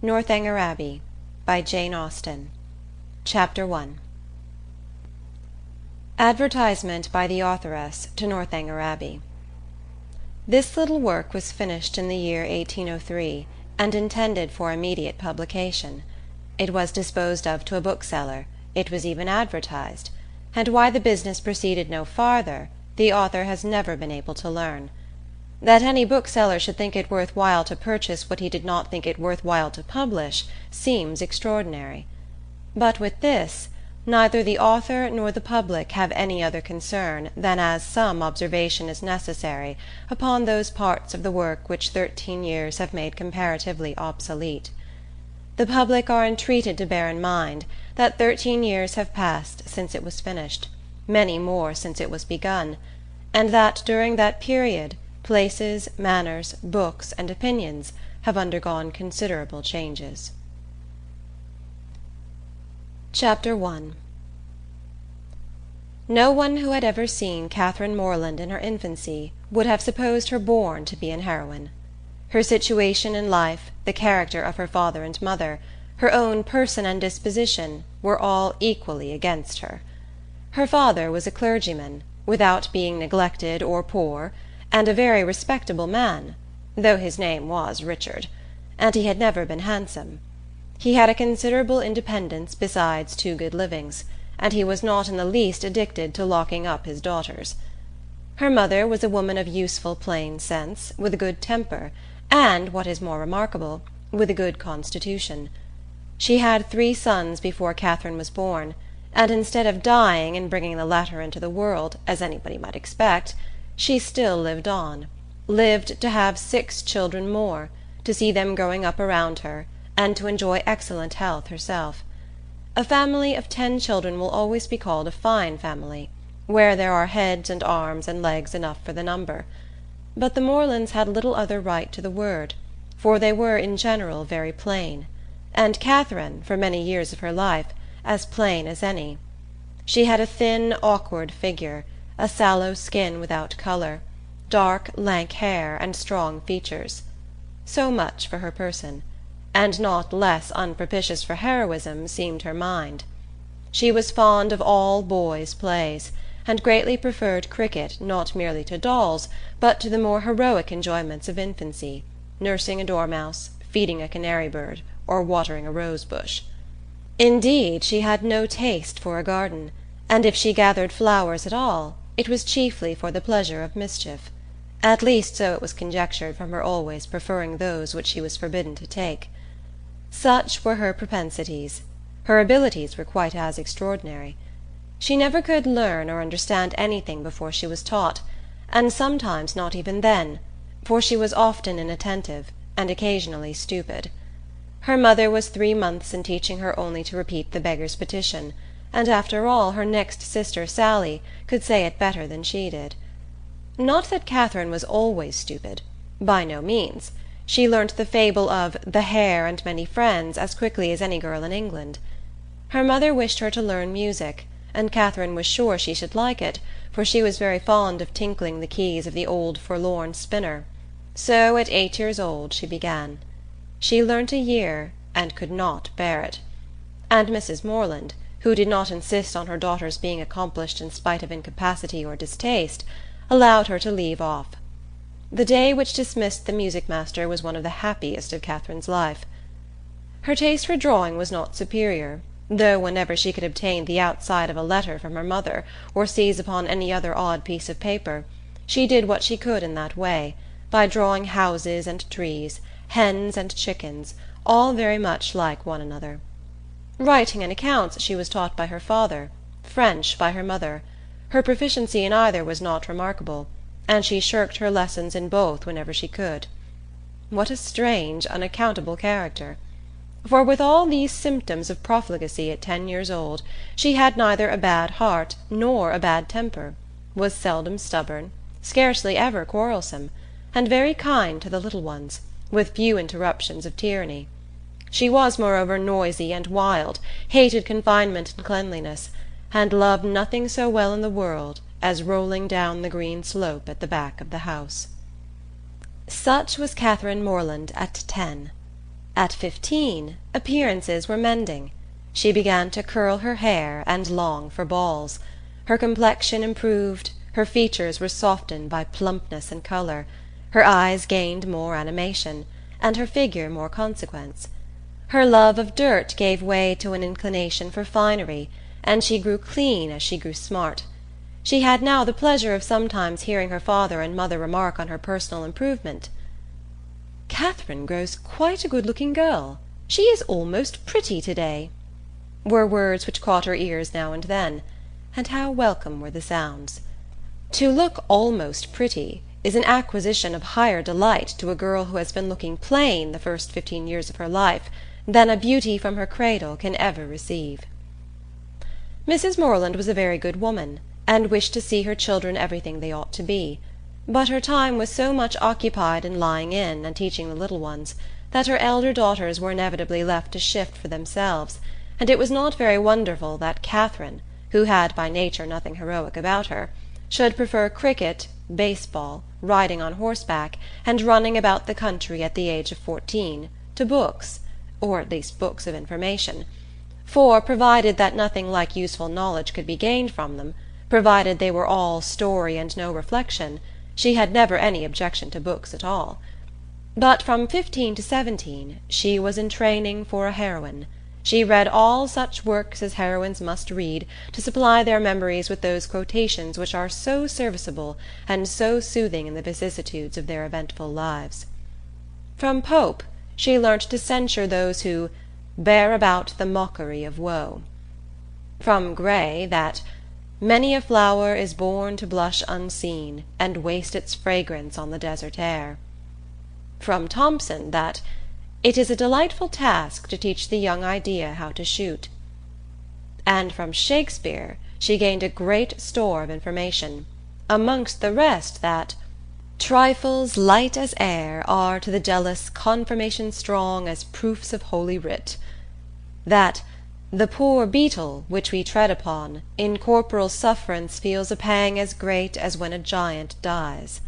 Northanger Abbey by Jane Austen. Chapter 1. Advertisement by the authoress to Northanger Abbey. This little work was finished in the year 1803, and intended for immediate publication. It was disposed of to a bookseller, it was even advertised, and why the business proceeded no farther, the author has never been able to learn. That any bookseller should think it worth while to purchase what he did not think it worth while to publish seems extraordinary. But with this, neither the author nor the public have any other concern than as some observation is necessary upon those parts of the work which 13 years have made comparatively obsolete. The public are entreated to bear in mind that 13 years have passed since it was finished, many more since it was begun, and that during that period places, manners, books, and opinions have undergone considerable changes. Chapter 1. No one who had ever seen Catherine Morland in her infancy would have supposed her born to be an heroine. Her situation in life, the character of her father and mother, her own person and disposition, were all equally against her. Her father was a clergyman, without being neglected or poor, and a very respectable man, though his name was Richard, and he had never been handsome. He had a considerable independence besides 2 good livings, and he was not in the least addicted to locking up his daughters. Her mother was a woman of useful plain sense, with a good temper, and, what is more remarkable, with a good constitution. She had 3 sons before Catherine was born, and instead of dying and bringing the latter into the world, as anybody might expect, she still lived on, lived to have 6 children more, to see them growing up around her, and to enjoy excellent health herself. A family of 10 children will always be called a fine family, where there are heads and arms and legs enough for the number. But the Morlands had little other right to the word, for they were in general very plain, and Catherine, for many years of her life, as plain as any. She had a thin, awkward figure, a sallow skin without colour, dark, lank hair, and strong features. So much for her person, and not less unpropitious for heroism seemed her mind. She was fond of all boys' plays, and greatly preferred cricket not merely to dolls, but to the more heroic enjoyments of infancy, nursing a dormouse, feeding a canary bird, or watering a rose bush. Indeed, she had no taste for a garden, and if she gathered flowers at all, it was chiefly for the pleasure of mischief. At least so it was conjectured from her always preferring those which she was forbidden to take. Such were her propensities. Her abilities were quite as extraordinary. She never could learn or understand anything before she was taught, and sometimes not even then, for she was often inattentive, and occasionally stupid. Her mother was 3 months in teaching her only to repeat the beggar's petition, and after all her next sister Sally could say it better than she did. Not that Catherine was always stupid, by no means. She learnt the fable of the Hare and Many Friends as quickly as any girl in England. Her mother wished her to learn music, and Catherine was sure she should like it, for she was very fond of tinkling the keys of the old forlorn spinner. So at 8 years old she began. She learnt a year, and could not bear it. And Mrs. Morland, who did not insist on her daughter's being accomplished in spite of incapacity or distaste, allowed her to leave off. The day which dismissed the music-master was one of the happiest of Catherine's life. Her taste for drawing was not superior, though whenever she could obtain the outside of a letter from her mother, or seize upon any other odd piece of paper, she did what she could in that way, by drawing houses and trees, hens and chickens, all very much like one another. Writing and accounts she was taught by her father, French by her mother. Her proficiency in either was not remarkable, and she shirked her lessons in both whenever she could. What a strange, unaccountable character! For with all these symptoms of profligacy at 10 years old, she had neither a bad heart nor a bad temper, was seldom stubborn, scarcely ever quarrelsome, and very kind to the little ones, with few interruptions of tyranny. She was moreover noisy and wild, hated confinement and cleanliness, and loved nothing so well in the world as rolling down the green slope at the back of the house. Such was Catherine Morland at 10. At 15, appearances were mending. She began to curl her hair and long for balls. Her complexion improved, her features were softened by plumpness and colour, her eyes gained more animation, and her figure more consequence. Her love of dirt gave way to an inclination for finery, and she grew clean as she grew smart. She had now the pleasure of sometimes hearing her father and mother remark on her personal improvement. "Catherine grows quite a good-looking girl. She is almost pretty to-day," were words which caught her ears now and then, and how welcome were the sounds. To look almost pretty is an acquisition of higher delight to a girl who has been looking plain the first 15 years of her life than a beauty from her cradle can ever receive. Mrs. Moreland was a very good woman, and wished to see her children everything they ought to be, but her time was so much occupied in lying in and teaching the little ones that her elder daughters were inevitably left to shift for themselves, and it was not very wonderful that Catherine, who had by nature nothing heroic about her, should prefer cricket, baseball, riding on horseback, and running about the country at the age of 14, to books, or at least books of information; for, provided that nothing like useful knowledge could be gained from them, provided they were all story and no reflection, she had never any objection to books at all. But from 15 to 17 she was in training for a heroine. She read all such works as heroines must read to supply their memories with those quotations which are so serviceable and so soothing in the vicissitudes of their eventful lives. From Pope she learnt to censure those who "bear about the mockery of woe." From Gray that "many a flower is born to blush unseen, and waste its fragrance on the desert air." From Thomson that "it is a delightful task to teach the young idea how to shoot." And from Shakespeare she gained a great store of information, amongst the rest that "trifles light as air are to the jealous confirmation strong as proofs of holy writ," that "the poor beetle, which we tread upon, in corporal sufferance feels a pang as great as when a giant dies,"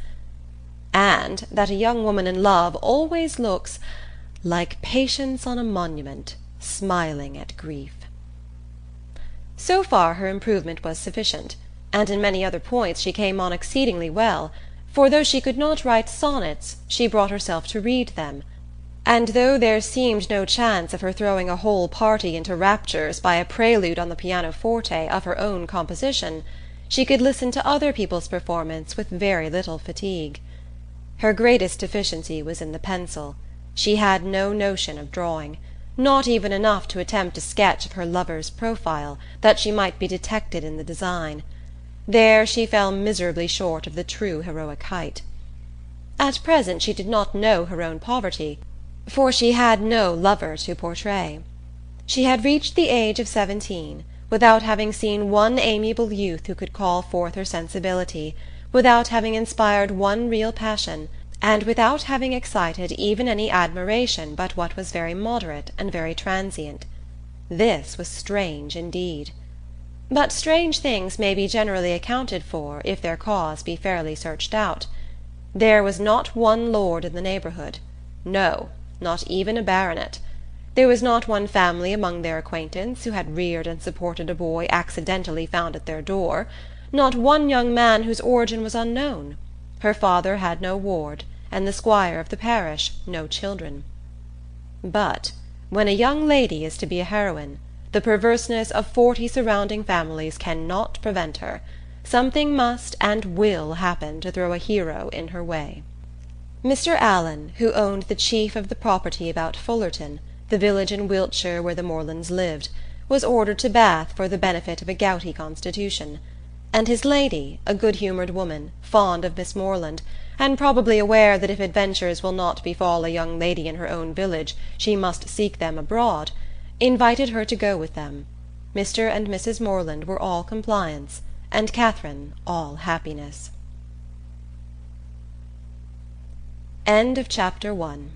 and that a young woman in love always looks "like patience on a monument, smiling at grief." So far her improvement was sufficient, and in many other points she came on exceedingly well, for though she could not write sonnets, she brought herself to read them, and though there seemed no chance of her throwing a whole party into raptures by a prelude on the pianoforte of her own composition, she could listen to other people's performance with very little fatigue. Her greatest deficiency was in the pencil. She had no notion of drawing, not even enough to attempt a sketch of her lover's profile, that she might be detected in the design. There she fell miserably short of the true heroic height. At present she did not know her own poverty, for she had no lover to portray. She had reached the age of 17, without having seen one amiable youth who could call forth her sensibility, without having inspired one real passion, and without having excited even any admiration but what was very moderate and very transient. This was strange indeed. But strange things may be generally accounted for if their cause be fairly searched out. There was not one lord in the neighbourhood, no, not even a baronet. There was not one family among their acquaintance who had reared and supported a boy accidentally found at their door, not one young man whose origin was unknown. Her father had no ward, and the squire of the parish no children. But when a young lady is to be a heroine, the perverseness of 40 surrounding families cannot prevent her. Something must and will happen to throw a hero in her way. Mr. Allen, who owned the chief of the property about Fullerton, the village in Wiltshire where the Morelands lived, was ordered to Bath for the benefit of a gouty constitution, and his lady, a good-humoured woman, fond of Miss Moreland, and probably aware that if adventures will not befall a young lady in her own village she must seek them abroad, invited her to go with them. Mr. and Mrs. Moreland were all compliance, and Catherine all happiness. End of Chapter 1.